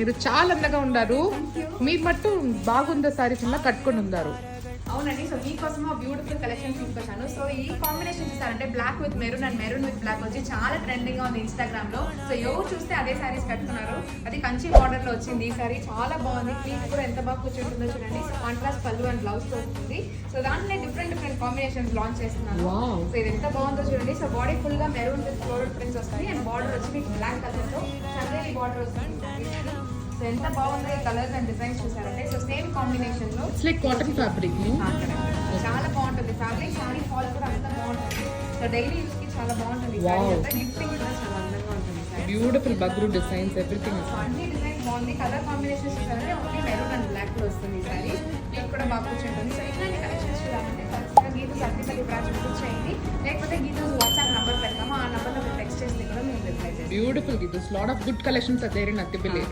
మీరు చాలా అందంగా ఉన్నారు. మీరు మట్టు బాగుందా సారీస్ ఇలా కట్టుకొని ఉన్నారు. అవునండి. సో మీకోసం బ్యూటిఫుల్ కలెక్షన్ తీసుకొచ్చాను. సో ఈ కాంబినేషన్ చూసారంటే black with maroon and maroon with black వచ్చి చాలా ట్రెండింగ్ గా ఉంది ఇన్స్టాగ్రామ్ లో. సో ఎవరు చూస్తే అదే సారీస్ కట్టుకున్నారు. అది కంచి బార్డర్ లో వచ్చింది. ఈ సారీ చాలా బాగుంది. మీకు కూడా ఎంత బాగా కూర్చుంటుందో చూడండి. సో కాంట్రాస్ట్ పళ్ళు అండ్ బ్లౌజ్ తో వస్తుంది. సో దాంట్లో డిఫరెంట్ కాంబినేషన్స్ లాంచ్ చేస్తున్నాను. సో ఇది ఎంత బాగుందో చూడండి. సో బాడీ ఫుల్ గా మెరూన్ విత్ ఫ్లోరల్ ప్రింట్స్ వస్తాయి అండ్ బార్డర్ వచ్చి మీకు బ్లాక్ కలర్ తో చందేరి బార్డర్ వస్తుంది. సో ఎంత బాగుందో ఈ కలర్స్ అండ్ డిజైన్స్ చూసారంటే. సో సేమ్ కాంబినేషన్ లో ఇట్స్ లైక్ కాటన్ ఫ్యాబ్రిక్. చాలా బాగుంటుంది ఫ్యాబ్రిక్. సారీ ఫాల్ కూడా అంత బాగుంటుంది. సో డైలీ యూస్ కి చాలా బాగుంటుంది. గిఫ్టింగ్ కూడా చాలా అందంగా ఉంటుంది. Beautiful Bagru designs everything. అన్ని డిజైన్స్ బాగుంది. కలర్ కాంబినేషన్స్ చూసారంటే ఓన్లీ మెరూన్ అండ్ బ్లాక్ లో వస్తుంది ఈ సారీ. మీకు కూడా బాగా కూర్చుంటుంది. సో ఇట్లాంటి కలెక్షన్స్ చూడాలంటే ఖచ్చితంగా గీతూస్ అఫీషియల్ బ్రాంచ్ విజిట్ చేయండి. లేకపోతే గీతూస్ వాట్సాప్ నంబర్ పెడతాము. ఆ నంబర్లో మీరు టెక్స్ట్ చేస్తే కూడా మేము రిప్లై చేస్తాం. Beautiful Geethu's. Lot of good collections are there in Attipalli.